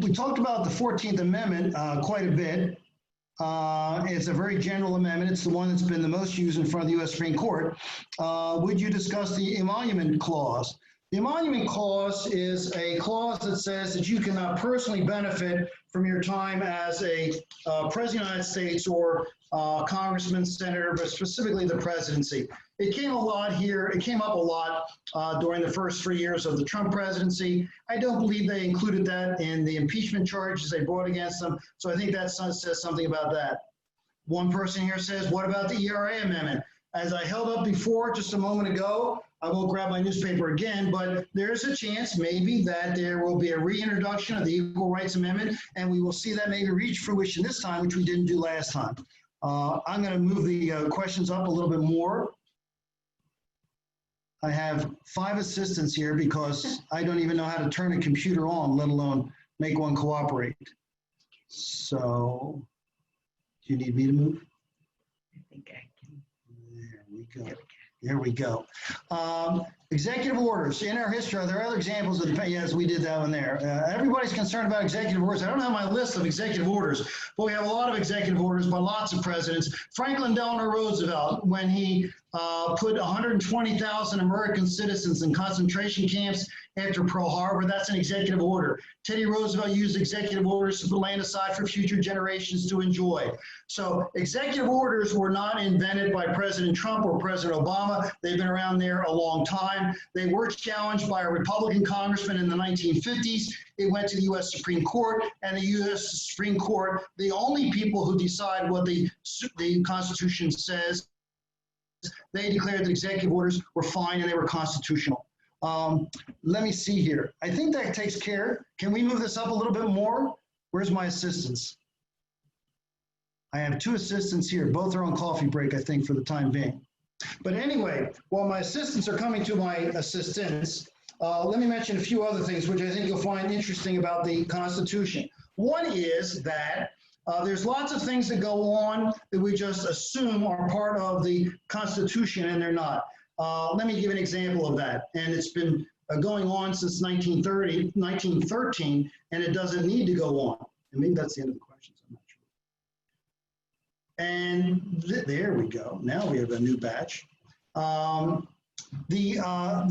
We talked about the 14th Amendment quite a bit. It's a very general amendment. It's the one that's been the most used in front of the U.S. Supreme Court. Would you discuss the Emolument Clause? The Emolument Clause is a clause that says that you cannot personally benefit from your time as a President of the United States or Congressman, Senator, but specifically the presidency. It came a lot here. It came up a lot during the first 3 years of the Trump presidency. I don't believe they included that in the impeachment charges they brought against them. So I think that says something about that. One person here says, what about the ERA amendment? As I held up before just a moment ago, I won't grab my newspaper again, but there's a chance maybe that there will be a reintroduction of the Equal Rights Amendment, and we will see that maybe reach fruition this time, which we didn't do last time. I'm going to move the questions up a little bit more. I have 5 assistants here because I don't even know how to turn a computer on, let alone make one cooperate. So, do you need me to move? I think I can. There we go. There we go. Executive orders. In our history, are there other examples of the, yes, we did that one there. Everybody's concerned about executive orders. I don't have my list of executive orders, but we have a lot of executive orders by lots of presidents. Franklin Delano Roosevelt, when he put 120,000 American citizens in concentration camps after Pearl Harbor, that's an executive order. Teddy Roosevelt used executive orders to put land aside for future generations to enjoy. So executive orders were not invented by President Trump or President Obama. They've been around there a long time. They were challenged by a Republican congressman in the 1950s. It went to the U.S. Supreme Court, and the U.S. Supreme Court, the only people who decide what the Constitution says, they declared that executive orders were fine and they were constitutional. Let me see here. I think that takes care. Can we move this up a little bit more? Where's my assistants? I have 2 assistants here. Both are on coffee break, I think, for the time being. But anyway, while my assistants are coming to my assistants, let me mention a few other things which I think you'll find interesting about the Constitution. One is that there's lots of things that go on that we just assume are part of the Constitution, and they're not. Let me give an example of that. And it's been going on since 1913, and it doesn't need to go on. And maybe that's the end of the questions, I'm not sure. And there we go. Now we have a new batch. The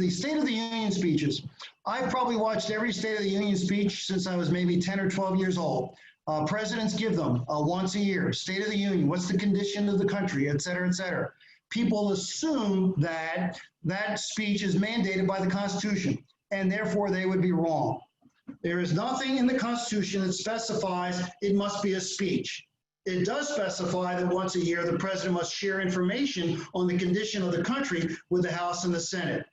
State of the Union speeches. I've probably watched every State of the Union speech since I was maybe 10 or 12 years old. Presidents give them once a year. State of the Union, what's the condition of the country, et cetera, et cetera. People assume that that speech is mandated by the Constitution, and therefore they would be wrong. There is nothing in the Constitution that specifies it must be a speech. It does specify that once a year the president must share information on the condition of the country with the House and the Senate.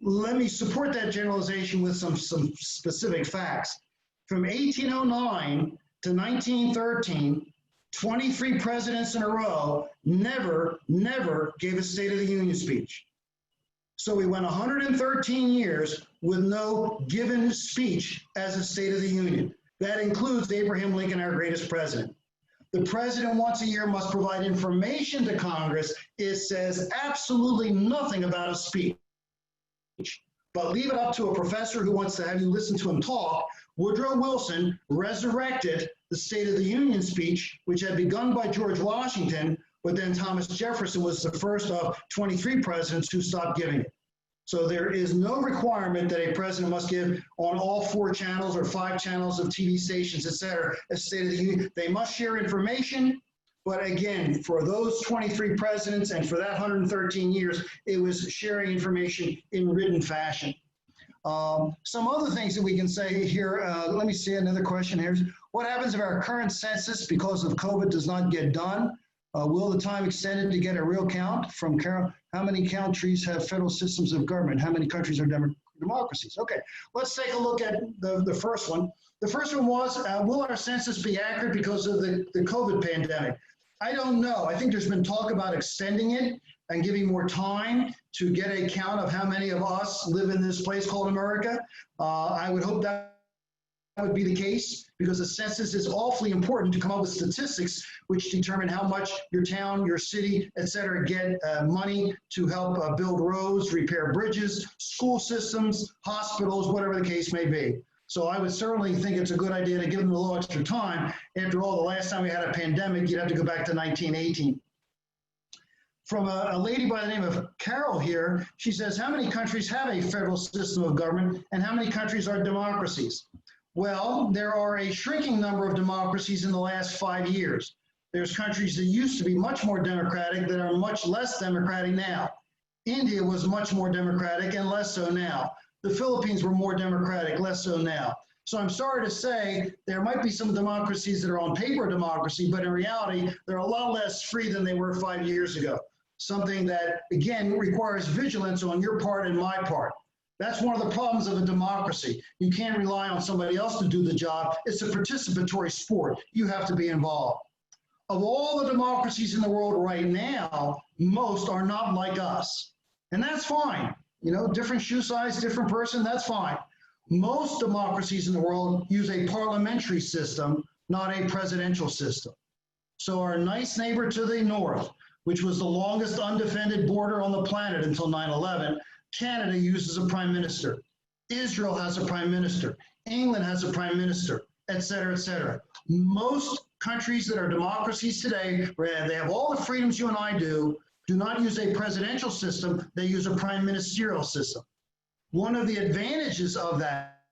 Let me support that generalization with some specific facts. From 1809 to 1913, 23 presidents in a row never gave a State of the Union speech. So we went 113 years with no given speech as a State of the Union. That includes Abraham Lincoln, our greatest president. The president once a year must provide information to Congress. It says absolutely nothing about a speech. But leave it up to a professor who wants to have you listen to him talk. Woodrow Wilson resurrected the State of the Union speech, which had begun by George Washington, but then Thomas Jefferson was the first of 23 presidents who stopped giving it. So there is no requirement that a president must give on all 4 channels or 5 channels of TV stations, et cetera, a State of the Union. They must share information, but again, for those 23 presidents and for that 113 years, it was sharing information in written fashion. Some other things that we can say here, let me see another question here. What happens if our current census, because of COVID, does not get done? Will the time extended to get a real count? From Carol, how many countries have federal systems of government? How many countries are democracies? Okay, let's take a look at the first one. The first one was, will our census be accurate because of the COVID pandemic? I don't know. I think there's been talk about extending it and giving more time to get a count of how many of us live in this place called America. I would hope that would be the case, because the census is awfully important to come up with statistics which determine how much your town, your city, et cetera, get money to help build roads, repair bridges, school systems, hospitals, whatever the case may be. So I would certainly think it's a good idea to give them a little extra time. After all, the last time we had a pandemic, you'd have to go back to 1918. From a lady by the name of Carol here, she says, how many countries have a federal system of government and how many countries are democracies? Well, there are a shrinking number of democracies in the last 5 years. There's countries that used to be much more democratic that are much less democratic now. India was much more democratic and less so now. The Philippines were more democratic, less so now. So I'm sorry to say there might be some democracies that are on paper democracy, but in reality, they're a lot less free than they were 5 years ago. Something that, again, requires vigilance on your part and my part. That's one of the problems of a democracy. You can't rely on somebody else to do the job. It's a participatory sport. You have to be involved. Of all the democracies in the world right now, most are not like us. And that's fine. You know, different shoe size, different person, that's fine. Most democracies in the world use a parliamentary system, not a presidential system. So our nice neighbor to the north, which was the longest undefended border on the planet until 9/11, Canada uses a prime minister. Israel has a prime minister. England has a prime minister, et cetera, et cetera. Most countries that are democracies today, where they have all the freedoms you and I do not use a presidential system, they use a prime ministerial system. One of the advantages of that,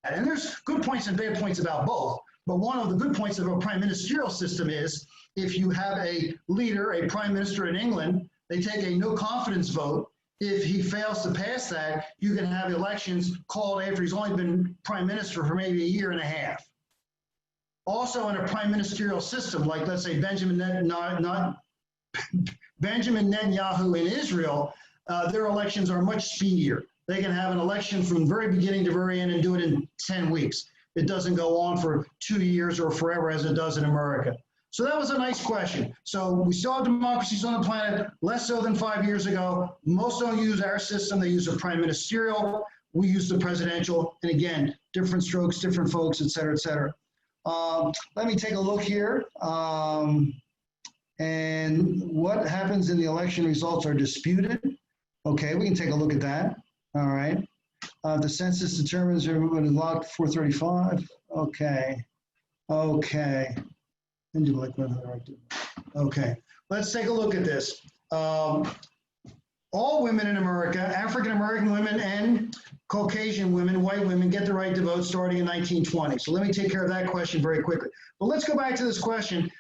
and there's good points and bad points about both, but one of the good points of a prime ministerial system is if you have a leader, a prime minister in England, they take a no confidence vote. If he fails to pass that, you can have elections called after he's only been prime minister for maybe a year and a half. Also in a prime ministerial system, like let's say Benjamin Netanyahu in Israel, their elections are much speedier. They can have an election from very beginning to very end and do it in 10 weeks. It doesn't go on for 2 years or forever as it does in America. So that was a nice question. So we still have democracies on the planet, less so than 5 years ago. Most don't use our system. They use a prime ministerial. We use the presidential. And again, different strokes, different folks, et cetera, et cetera. Let me take a look here. And what happens in the election results are disputed. Okay, we can take a look at that. All right. The census determines everyone is locked 435. Okay. Okay. Okay. Let's take a look at this. All women in America, African American women and Caucasian women, white women, get the right to vote starting in 1920. So let me take care of that question very quickly. But let's go back to this question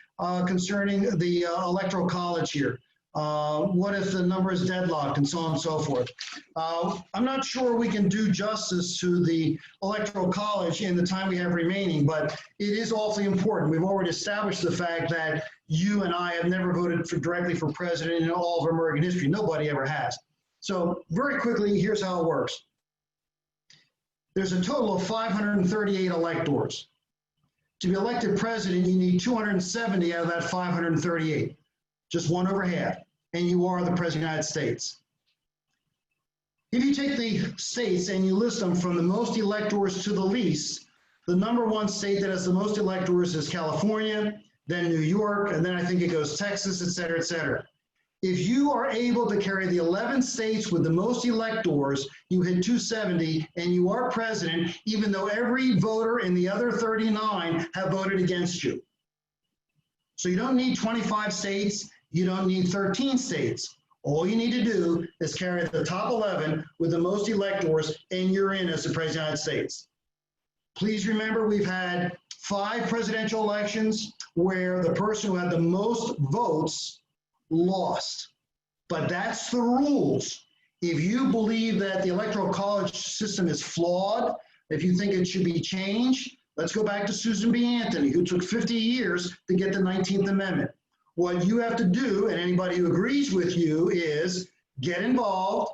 concerning the Electoral College here. What if the number is deadlocked and so on and so forth? I'm not sure we can do justice to the Electoral College in the time we have remaining, but it is awfully important. We've already established the fact that you and I have never voted directly for president in all of American history. Nobody ever has. So very quickly, here's how it works. There's a total of 538 electors. To be elected president, you need 270 out of that 538, just one over half, and you are the president of the United States. If you take the states and you list them from the most electors to the least, the number one state that has the most electors is California, then New York, and then I think it goes Texas, et cetera, et cetera. If you are able to carry the 11 states with the most electors, you hit 270 and you are president, even though every voter in the other 39 have voted against you. So you don't need 25 states, you don't need 13 states. All you need to do is carry the top 11 with the most electors and you're in as the president of the United States. Please remember we've had 5 presidential elections where the person who had the most votes lost. But that's the rules. If you believe that the Electoral College system is flawed, if you think it should be changed, let's go back to Susan B. Anthony, who took 50 years to get the 19th Amendment. What you have to do, and anybody who agrees with you, is get involved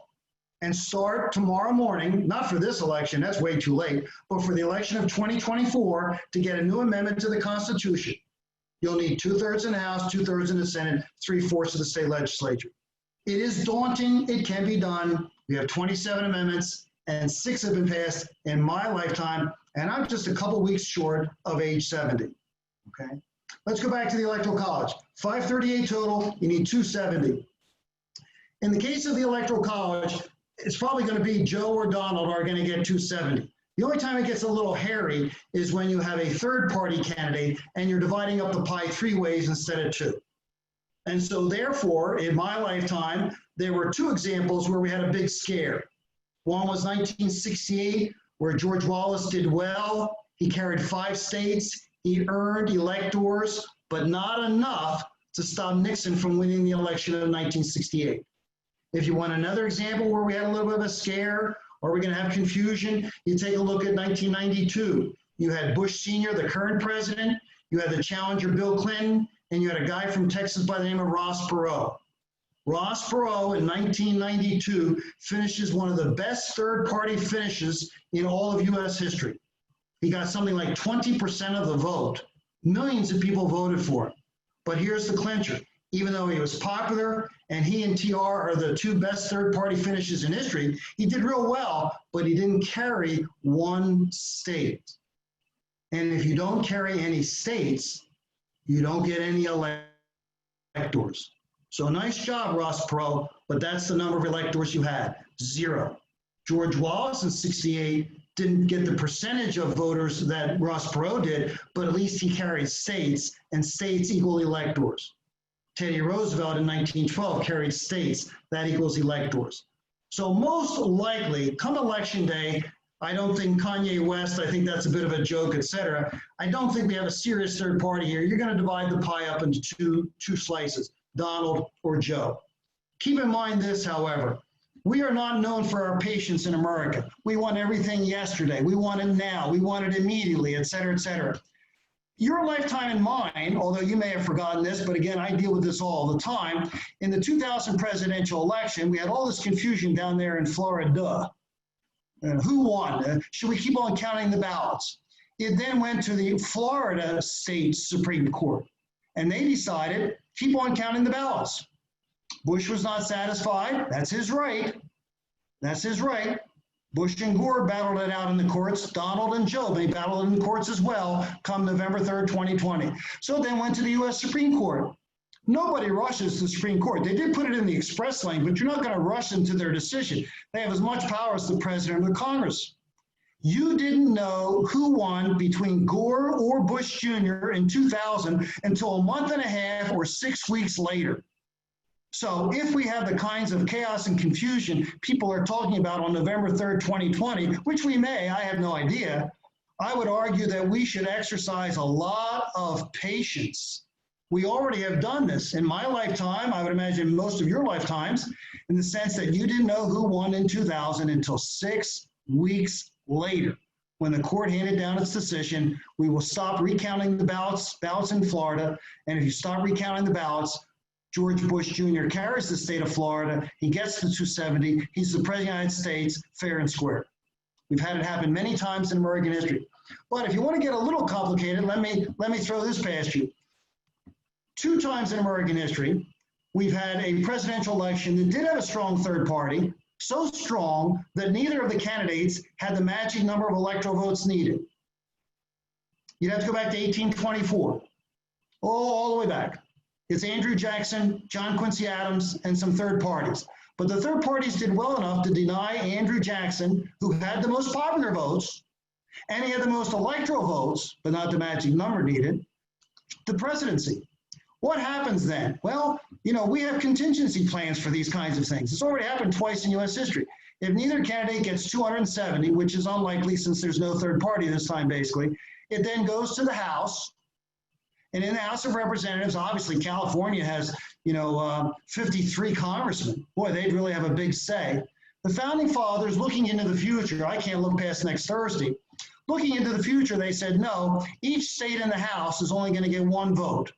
and start tomorrow morning, not for this election, that's way too late, but for the election of 2024 to get a new amendment to the Constitution. You'll need 2/3 in the House, 2/3 in the Senate, 3/4 of the state legislature. It is daunting. It can be done. We have 27 amendments, and 6 have been passed in my lifetime, and I'm just a couple weeks short of age 70. Okay, let's go back to the Electoral College. 538 total. You need 270. In the case of the Electoral College, it's probably going to be Joe or Donald are going to get 270. The only time it gets a little hairy is when you have a third-party candidate and you're dividing up the pie 3 ways instead of 2. And so therefore, in my lifetime, there were 2 examples where we had a big scare. One was 1968, where George Wallace did well. He carried 5 states. He earned electors, but not enough to stop Nixon from winning the election of 1968. If you want another example where we had a little bit of a scare, Are we going to have confusion? You take a look at 1992. You had Bush Sr., the current president. You had the challenger, Bill Clinton, and you had a guy from Texas by the name of Ross Perot. Ross Perot in 1992 finishes one of the best third-party finishes in all of U.S. history. He got something like 20% of the vote. Millions of people voted for him. But here's the clincher. Even though he was popular and he and TR are the two best third-party finishes in history, he did real well, but he didn't carry one state. And if you don't carry any states, you don't get any electors. So nice job, Ross Perot, but that's the number of electors you had, 0. George Wallace in 68 didn't get the percentage of voters that Ross Perot did, but at least he carried states, and states equal electors. Teddy Roosevelt in 1912 carried states, that equals electors. So most likely, come election day, I don't think Kanye West, I think that's a bit of a joke, etc. I don't think we have a serious third party here. You're going to divide the pie up into two slices, Donald or Joe. Keep in mind this, however. We are not known for our patience in America. We want everything yesterday. We want it now. We want it immediately, et cetera, et cetera. Your lifetime and mine, although you may have forgotten this, but again, I deal with this all the time. In the 2000 presidential election, we had all this confusion down there in Florida. Who won? Should we keep on counting the ballots? It then went to the Florida State Supreme Court, and they decided, keep on counting the ballots. Bush was not satisfied. That's his right. That's his right. Bush and Gore battled it out in the courts. Donald and Joe, they battled in the courts as well come November 3rd, 2020. So then went to the U.S. Supreme Court. Nobody rushes to the Supreme Court. They did put it in the express lane, but you're not going to rush into their decision. They have as much power as the president of Congress. You didn't know who won between Gore or Bush Jr. in 2000 until a month and a half or 6 weeks later. So if we have the kinds of chaos and confusion people are talking about on November 3rd, 2020, which we may, I have no idea, I would argue that we should exercise a lot of patience. We already have done this in my lifetime, I would imagine most of your lifetimes, in the sense that you didn't know who won in 2000 until 6 weeks later. When the court handed down its decision, we will stop recounting the ballots in Florida, and if you stop recounting the ballots, George Bush Jr. carries the state of Florida. He gets the 270. He's the president of the United States, fair and square. We've had it happen many times in American history. But if you want to get a little complicated, let me throw this past you. 2 times in American history, we've had a presidential election that did have a strong third party, so strong that neither of the candidates had the magic number of electoral votes needed. You'd have to go back to 1824, all the way back. It's Andrew Jackson, John Quincy Adams, and some third parties. But the third parties did well enough to deny Andrew Jackson, who had the most popular votes, and he had the most electoral votes, but not the magic number needed, the presidency. What happens then? Well, you know, we have contingency plans for these kinds of things. It's already happened twice in U.S. history. If neither candidate gets 270, which is unlikely since there's no third party this time, basically, it then goes to the House. And in the House of Representatives, obviously, California has, 53 congressmen. Boy, they'd really have a big say. The Founding Fathers, looking into the future, I can't look past next Thursday, looking into the future, they said, no, each state in the House is only going to get 1 vote.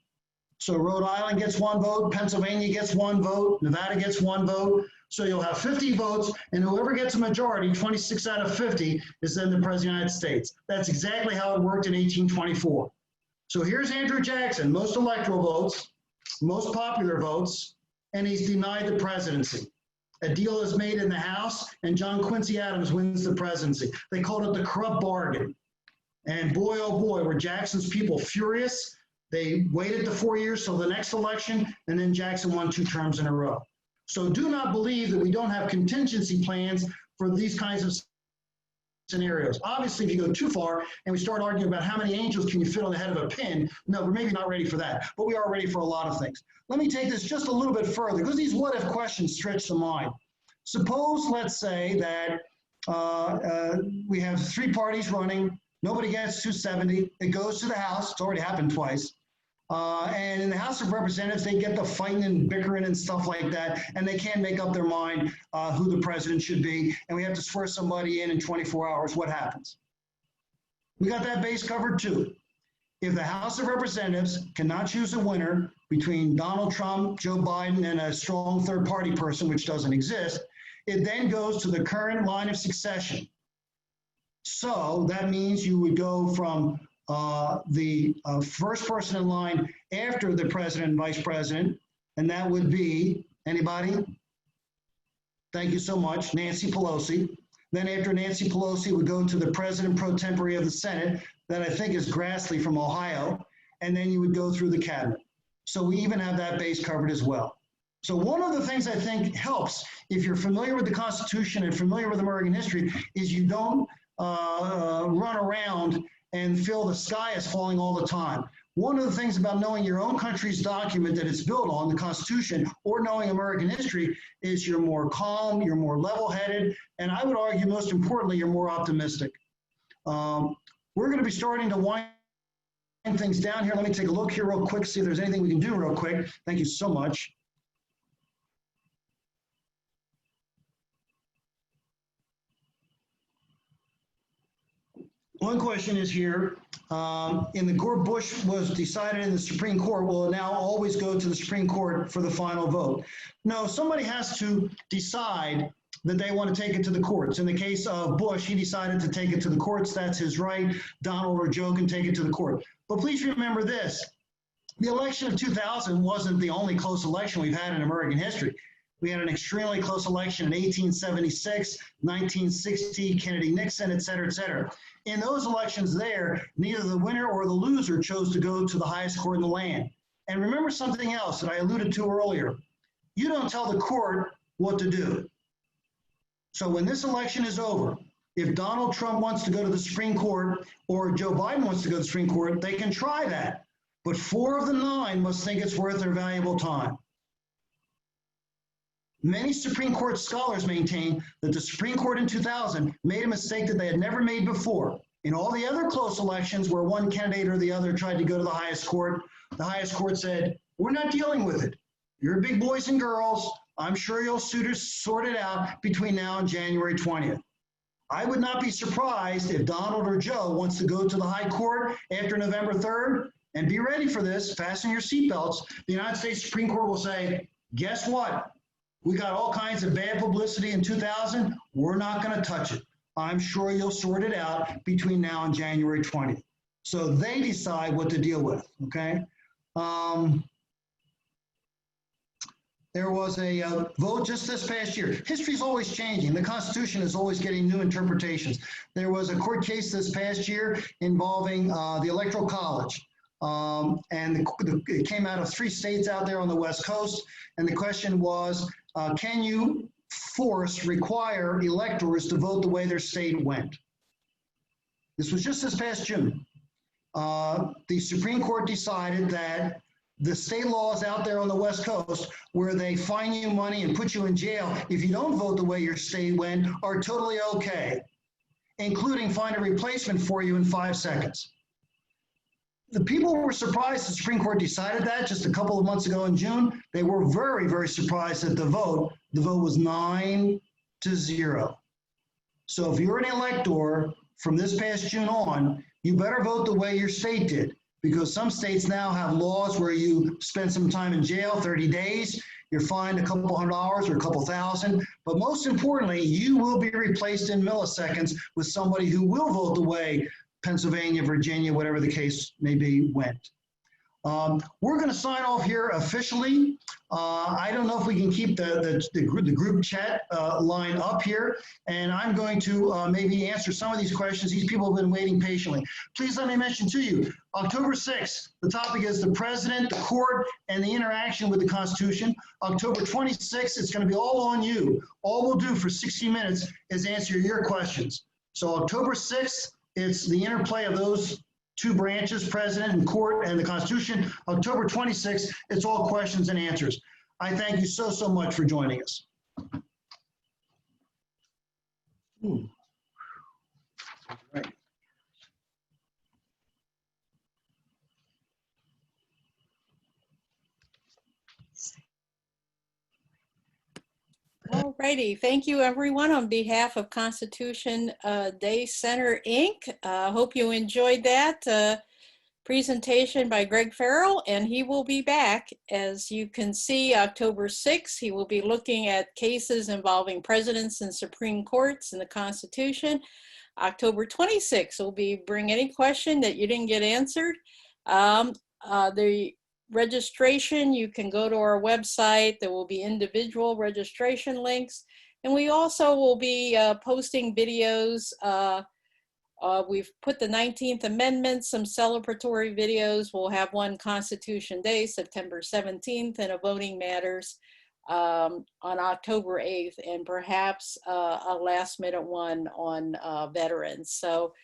So Rhode Island gets 1 vote, Pennsylvania gets 1 vote, Nevada gets 1 vote. So you'll have 50 votes, and whoever gets a majority, 26 out of 50, is then the President of the United States. That's exactly how it worked in 1824. So here's Andrew Jackson, most electoral votes, most popular votes, and he's denied the presidency. A deal is made in the House, and John Quincy Adams wins the presidency. They called it the corrupt bargain. And boy, oh boy, were Jackson's people furious. They waited the 4 years till the next election, and then Jackson won 2 terms in a row. So do not believe that we don't have contingency plans for these kinds of scenarios. Obviously, if you go too far and we start arguing about how many angels can you fit on the head of a pin, no, we're maybe not ready for that, but we are ready for a lot of things. Let me take this just a little bit further, because these what-if questions stretch the mind. Suppose, let's say, that we have 3 parties running, nobody gets 270, it goes to the House, it's already happened twice, And in the House of Representatives, they get the fighting and bickering and stuff like that, and they can't make up their mind who the president should be, and we have to swear somebody in 24 hours. What happens? We got that base covered too. If the House of Representatives cannot choose a winner between Donald Trump, Joe Biden, and a strong third party person, which doesn't exist, it then goes to the current line of succession. So that means you would go from the first person in line after the president and vice president, and that would be, anybody? Thank you so much, Nancy Pelosi. Then after Nancy Pelosi would go to the president pro tempore of the Senate, that I think is Grassley from Ohio, and then you would go through the cabinet. So we even have that base covered as well. So one of the things I think helps, if you're familiar with the Constitution and familiar with American history, is you don't run around and feel the sky is falling all the time. One of the things about knowing your own country's document that it's built on, the Constitution, or knowing American history, is you're more calm, you're more level-headed, and I would argue, most importantly, you're more optimistic. We're going to be starting to wind things down here. Let me take a look here real quick, see if there's anything we can do real quick. Thank you so much. One question is here, in the Gore-Bush was decided in the Supreme Court, will it now always go to the Supreme Court for the final vote? No, somebody has to decide that they want to take it to the courts. In the case of Bush, he decided to take it to the courts. That's his right. Donald or Joe can take it to the court. But please remember this. The election of 2000 wasn't the only close election we've had in American history. We had an extremely close election in 1876, 1960, Kennedy-Nixon, et cetera, et cetera. In those elections there, neither the winner or the loser chose to go to the highest court in the land. And remember something else that I alluded to earlier. You don't tell the court what to do. So when this election is over, if Donald Trump wants to go to the Supreme Court or Joe Biden wants to go to the Supreme Court, they can try that. But 4 of the 9 must think it's worth their valuable time. Many Supreme Court scholars maintain that the Supreme Court in 2000 made a mistake that they had never made before. In all the other close elections where one candidate or the other tried to go to the highest court said, we're not dealing with it. You're big boys and girls. I'm sure you'll sort it out between now and January 20th. I would not be surprised if Donald or Joe wants to go to the high court after November 3rd, and be ready for this, fasten your seatbelts. The United States Supreme Court will say, guess what? We got all kinds of bad publicity in 2000. We're not going to touch it. I'm sure you'll sort it out between now and January 20th. So they decide what to deal with, okay? There was a vote just this past year. History is always changing. The Constitution is always getting new interpretations. There was a court case this past year involving the Electoral College. And it came out of 3 states out there on the West Coast. And the question was, can you require electors to vote the way their state went? This was just this past June. The Supreme Court decided that the state laws out there on the West Coast where they fine you money and put you in jail if you don't vote the way your state went are totally okay, including find a replacement for you in 5 seconds. The people were surprised the Supreme Court decided that just a couple of months ago in June. They were very, very surprised at the vote. The vote was 9-0. So if you're an elector from this past June on, you better vote the way your state did, because some states now have laws where you spend some time in jail, 30 days, you're fined a couple $100 or a couple thousand, but most importantly, you will be replaced in milliseconds with somebody who will vote the way Pennsylvania, Virginia, whatever the case may be, went. We're going to sign off here officially. I don't know if we can keep the group chat line up here, and I'm going to maybe answer some of these questions. These people have been waiting patiently. Please let me mention to you, October 6th, the topic is the president, the court, and the interaction with the Constitution. October 26th, it's going to be all on you. All we'll do for 60 minutes is answer your questions. So October 6th, it's the interplay of those 2 branches, president and court and the Constitution. October 26th, it's all questions and answers. I thank you so, so much for joining us. All right. All righty. Thank you, everyone, on behalf of Constitution Day Center, Inc. Hope you enjoyed that presentation by Greg Ferro, and he will be back. As you can see, October 6th, he will be looking at cases involving presidents and Supreme Courts and the Constitution. October 26th will be bring any question that you didn't get answered. The registration, you can go to our website. There will be individual registration links. And we also will be posting videos. We've put the 19th Amendment, some celebratory videos. We'll have one Constitution Day, September 17th, and a Voting Matters on October 8th, and perhaps a last minute one on veterans. So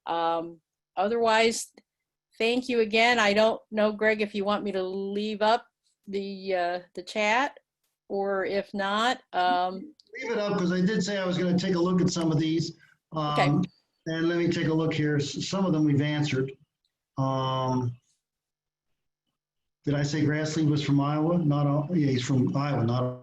otherwise, thank you again. I don't know, Greg, if you want me to leave up the chat, or if not. Leave it up, because I did say I was going to take a look at some of these. Okay. And let me take a look here. Some of them we've answered. Did I say Grassley was from Iowa? Not all. Yeah, he's from Iowa, not